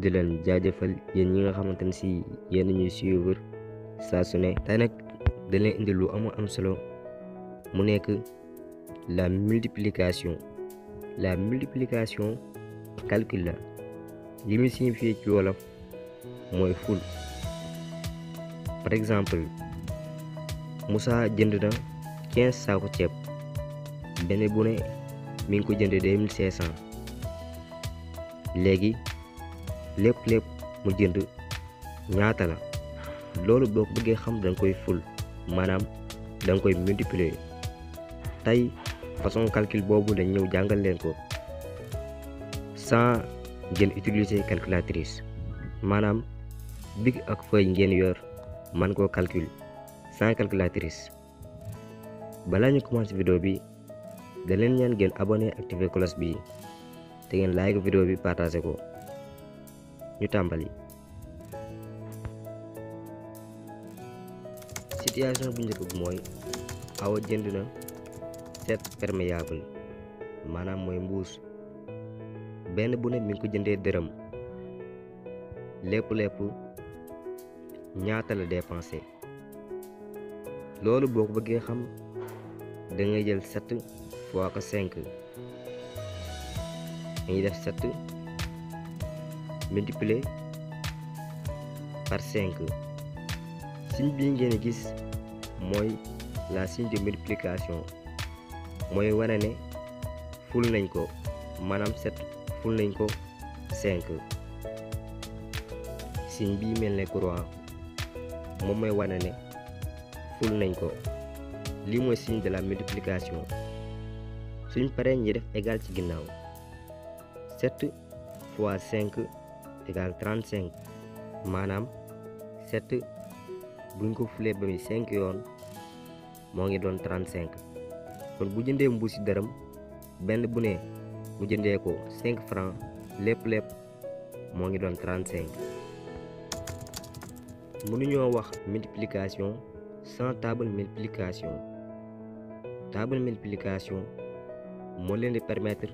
di leen jaajëfal yéen ñi nga xamante ne si yéen ñuy suivre saa su ne tey nag dañ leen indi lu am solo mu nekk la multiplication calcul la li muy signifié ci wolof mooy ful. par exemple Moussa jënd na 15 saako ceeb benn bu ne mi ngi ko jënd 2500 léegi lépp mu jënd ñaata la loolu boo ko bëggee xam danga koy ful maanaam danga koy multiplier. tey façon calcul boobu lañ ñëw jàngal leen ko sans ngeen utiliser calculatrice maanaam bic ak feuille ngeen yor man koo calcul sans calculatrice. balaa ñu commencé vidéo bi da leen ñaan ngeen abonné activer cloche bi te ngeen like vidéo bi partagé ko ñu tàmbali. situation bu njëkk bi mooy Awa jënd na 7 perméable maanaam mooy mbuus benn bu ne mi ngi ko jëndee dërëm lépp ñaata la dépensé. loolu boo ko bëggee xam da ngay jël 7 fois que 5 dañuy def 7 multiplié par 5 signe bii ngeen gis mooy la signe de multiplication mooy wane ne ful nañ ko maanaam 7 ful nañ ko 5. signe bii mel ne croix moom mooy wane ne ful nañ ko. lii mooy signe de la multiplication. suñ paree ñi def égal ci ginnaaw 7 fois 5 égale 35 maanaam 7 buñ ko fulee ba muy 5 yoon moo ngi doon 35. kon bu jëndee mbuusi dërëm benn bu ne mu jëndee ko 5 francs lépp moo ngi doon 35. mënuñoo wax multiplication sans table multiplication. table multiplication moo leen di permettre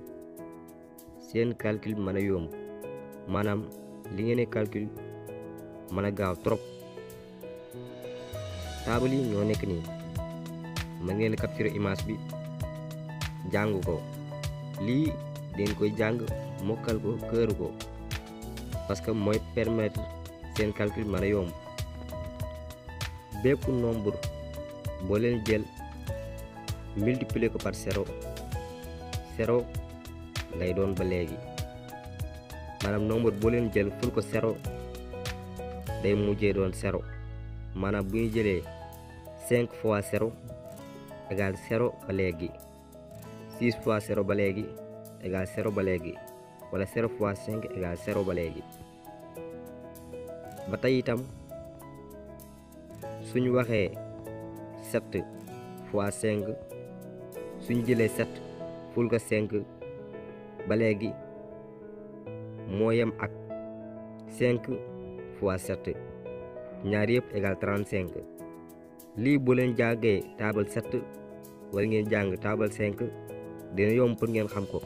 seen calcul mën a yomb maanaam li ngeen di calcul mën a gaaw trop. table yi ñoo nekk nii mën ngeen capturer image bi jàng ko lii den koy jàng mokkal ko këru ko parce que mooy permettre seen calcul mën a yomb. bépp nombre boo leen jël multiplier ko par 0 lay doon ba léegi maanaam nombre boo leen jël ful ko 0 day mujjee doon 0 maanaam bu ñu jëlee 5 fois 0 égale 0 ba léegi 6 fois 0 ba léegi égale 0 ba léegi wala 0 fois 5 égale 0 ba léegi. ba tey itam suñu waxee 7 fois 5 suñu jëlee 7 ful ko 5 ba léegi moo yem ak 5 fois 7 ñaar yëpp égal 35. lii bu leen jàngee table 7 wala ngeen jàng table 5 dina yomb pour ngeen xam ko.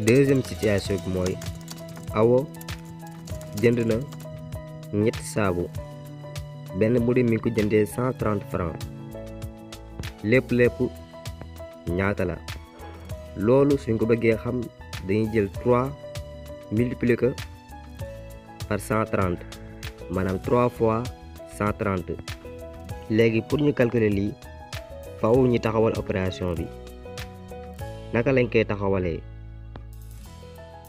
deuxième situation bi mooy Awa jënd na ñetti saabu benn bu ne mi ngi ko jëndee 130 francs lépp ñaata la. loolu suñ ko bëggee xam dañuy jël 3 multiplier ko par 130 maanaam 3 fois 130. léegi pour ñu calculer lii faaw ñu taxawal opération bi. naka lañ koy taxawalee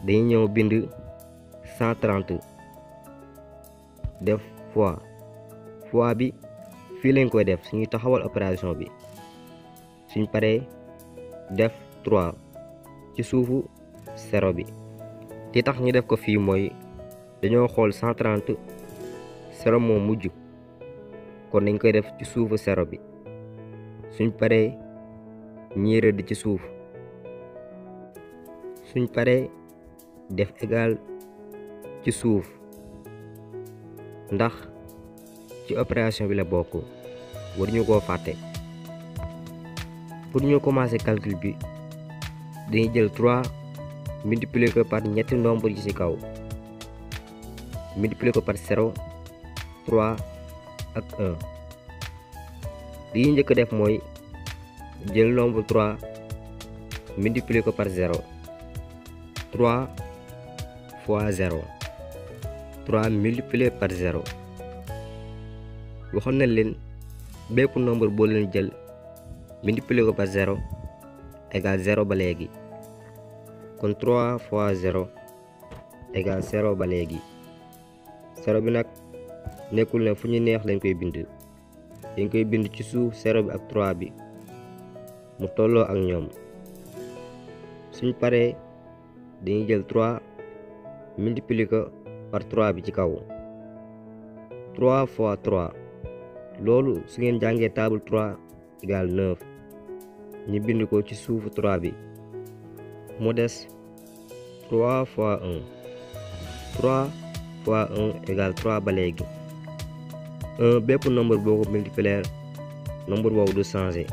dañuy ñëw bind 130 def fois bi fii lañ koy def suñuy taxawal opération bi. suñ paree def 3 ci suufu 0 bi. li tax ñu def ko fii mooy dañoo xool 130 0 moo mujj kon dañ koy def ci suufu 0 bi. suñ paree ñii rëdd ci suuf suñ paree def égal ci suuf ndax ci opération bi la bokk waruñu koo fàtte. pour ñu commencer calcul bi dañuy jël 3 multiplier ko par ñetti nombre yi ci kaw multiplier ko par 0 3 ak 1 li ñu njëkk def mooy jël nombre 3 multiplier ko par 0 3 fois 0 3 multiplié par 0 waxoon nañ leen bépp nombre boo leen jël multiplié ko par 0 égale 0 ba léegi kon 3 fois 0 égale 0 ba léegi 0 bi nag nekkul ne fu ñu neex lañ koy bind dañ koy bind ci suuf 0 bi ak 3 bi mu tolloo ak ñoom suñ paree dañuy jël 3 multiplier ko par 3 bi ci kaw 3 fois 3 loolu su ngeen jàngee table 3 égale 9 ñu bind ko ci suufu 3 bi mu des 3 fois 1 3 fois 1 égale 3 ba léegi 1 bépp nombre boo ko multiplier nombre boobu du changer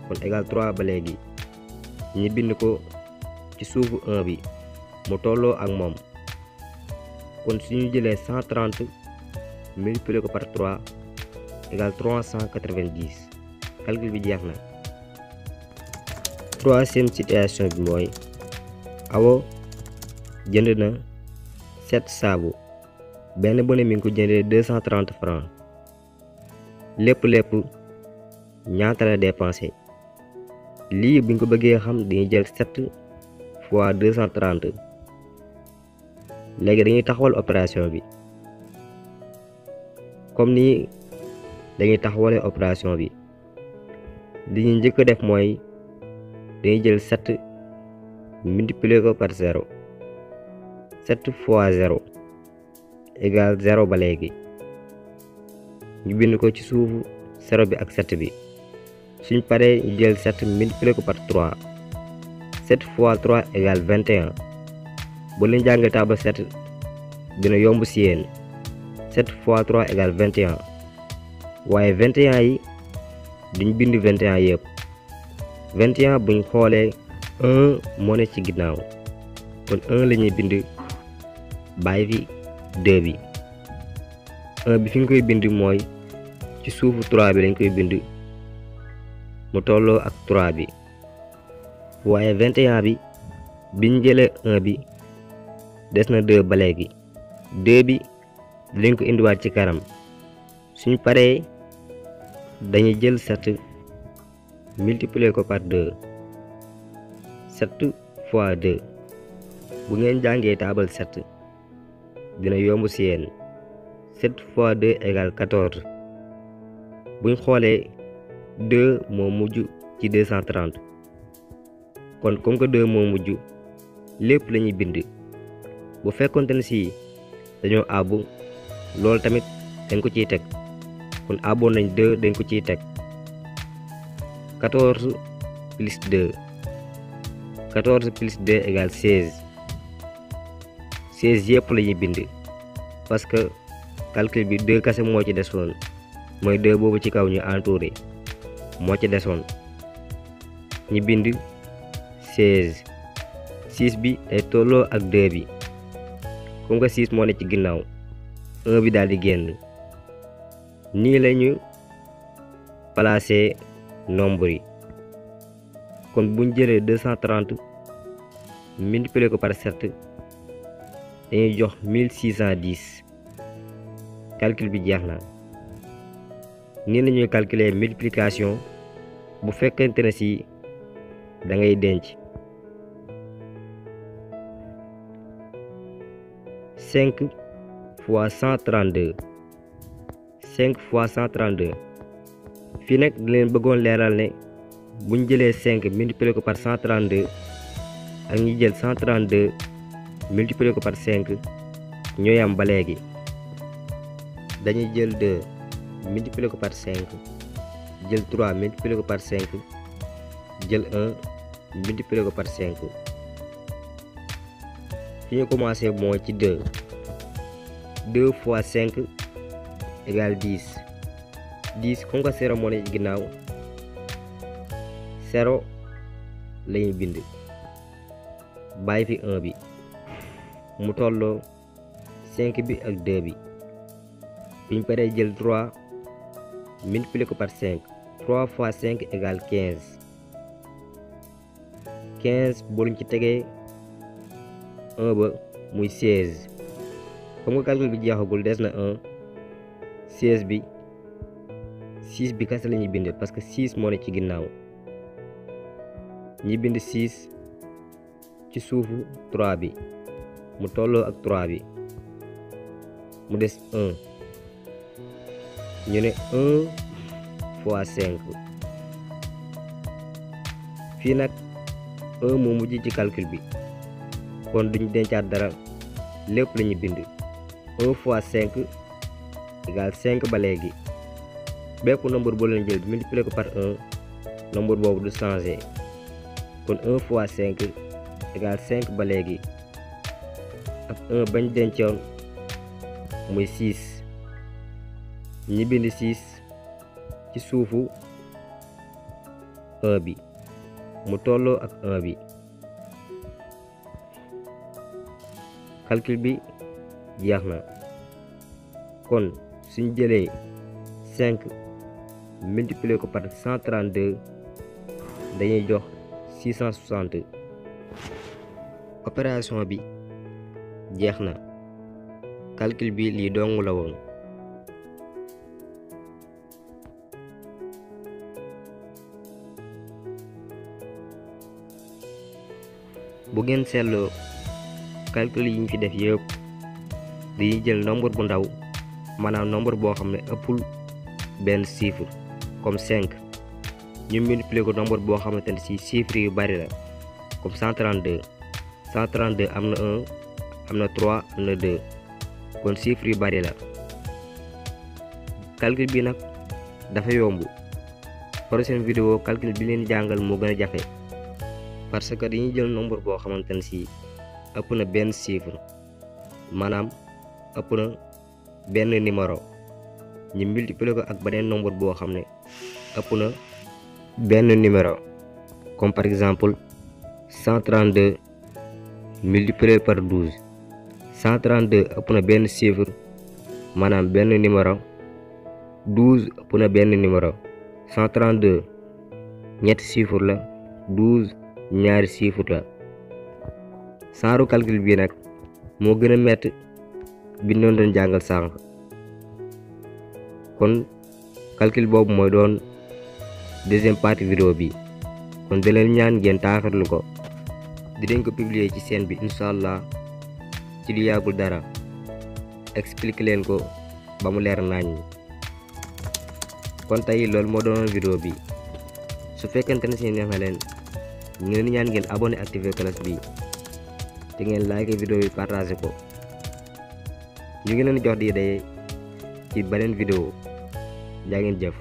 kon égale 3 ba léegi ñu bind ko ci suufu 1 bi mu tolloo ak moom kon suñu jëlee 130 multiplier ko par 3 égale 390 calcul bi jeex na. Troisième situation bi mooy Awa jënd na 7 saabu benn bu ne mi ngi ko jëndee 230 francs lépp ñaata la dépensé lii buñ ko bëggee xam dañuy jël 7 fois 230 léegi dañuy taxawal opération bi comme nii dañuy taxawale opération bi li ñu njëkk a def mooy dañuy jël 7 multiplier ko par 0 7 fois 0 égale 0 ba léegi ñu bind ko ci suufu 0 bi ak 7 bi suñ paree ñu jël 7 multiplier ko par 3 7 fois 3 égale 21 bu leen jàngee table 7 dina yomb si yéen 7 fois 3 égale 21 waaye 21 yi duñ bind 21 yëpp 21 buñ xoolee 1 moo ne ci ginnaaw kon 1 la ñuy bind bàyyi fi 2 bi 1 bi fi nga koy bind mooy ci suufu 3 bi lañ koy bind mu tolloo ak 3 bi waaye 21 bi biñ jëlee 1 bi des na 2 ba léegi 2 bi dinañ ko indiwaat ci kanam suñ paree dañuy jël 7 multiplier ko par 2 7 fois 2 bu ngeen jàngee table 7 dina yomb ci yéen 7 fois 2 égale 14 buñ xoolee 2 moo mujj ci 230 kon comme que 2 moo mujj lépp lañuy bind bu fekkonte ne si dañoo àbbu loolu tamit dañ ko ciy teg kon àbboon nañ 2 dañ ko ciy teg 14 plus 2 14 plus 2 égale 16 16 yëpp la ñuy bind parce que calcul bi 2 kase moo ci desoon mooy 2 boobu ci kaw ñu entouré moo ci desoon ñu bind 16 6 bi day tolloo ak 2 bi comme que 6 moo ne ci ginnaaw 1 bi daal di génn nii lañu placer nombre yi kon buñ jëlee 230 multiplier ko par 7 dañuy jox 1610 calcul bi jeex na nii lañuy calculer multiplication bu fekkente ne si da ngay denc 5 fois 132 5 fois 132 fii nag di leen bëggoon leeral ne buñ jëlee 5 multiplier ko par 132 ak ñi jël 132 multiplier ko par 5 ñooy am ba léegi dañuy jël 2 multiplier ko par 5 jël 3 multiplier ko par 5 jël 1 multiplier ko par 5 fi ñu commencé mooy ci 2 2 fois 5 égale 10 10 comme que 0 moo ne ci ginnaaw 0 lañuy bind. 5 fi 1 bi mu tolloo 5 bi ak 2 bi biñ paree jël 3 multiplier ko par 5 3 fois 5 égale 15 15 boo leen ci tegee 1 ba muy 16 comme nga calcul bi jeexagul des na 1 16 bi 6 bi kese la ñuy bind parce que 6 moo ne ci ginnaaw ñi bind 6 ci suufu 3 bi mu tolloo ak 3 bi mu des 1 ñu ne 1 fois 5 fii nag 1 moo mujj ci calcul bi kon duñ dencaat dara lépp la ñu bind 1 fois 5 égale 5 ba léegi bépp nombre boo leen jël multiplier ko par 1 nombre boobu du changer kon 1 fois 5 égale 5 ba léegi ak 1 bañ dencoon muy 6 ñi bind 6 ci suufu 1 bi mu tolloo ak 1 bi calcul bi jeex na kon suñ jëlee 5 multiplier ko par 132 dañuy jox 660 opération bi jeex na calcul bi lii dong la woon bu ngeen seetloo calcul yi ñu fi def yëpp dañuy jël nombre bu ndaw maanaam nombre boo xam ne ëppul benn chiffre comme 5 ñu multiplier ko nombre boo xamante ne ci chiffre yu bari la comme 132 132 am na 1 am na 3 am na 2 kon chiffre yu bari la calcul bi nag dafa yomb prochaine vidéo calcul bi leen jàngal moo gën a jafe parce que dañuy jël nombre boo xamante ne ci ëpp na benn chiffre maanaam ëpp na benn numéro ñu multiplier ko ak beneen nombre boo xam ne ëpp na benn numéro comme par exemple 132 multiplié par 12 132 ëpp na benn chiffre maanaam benn numéro 12 ëpp na benn numéro 132 ñetti chiffre la 12 ñaari chiffre la saaru calcul bi nag moo gën a metti bi noonu doon jàngal sànq kon calcul boobu mooy doon deuxième partie vidéo bi kon da leen ñaan ngeen taaxirlu ko dinañ ko publier ci chaîne bi incha allah ci lu yàggul dara expliquer leen ko ba mu leer nañ kon tey loolu moo doonoon vidéo bi su fekkente ne si neex na leen ñu ngi leen ñaan ngeen abonné activer cloche bi te ngeen like vidéo bi partager ko ñu ngi leen jox di day ci beneen vidéo jaa ngeen jëf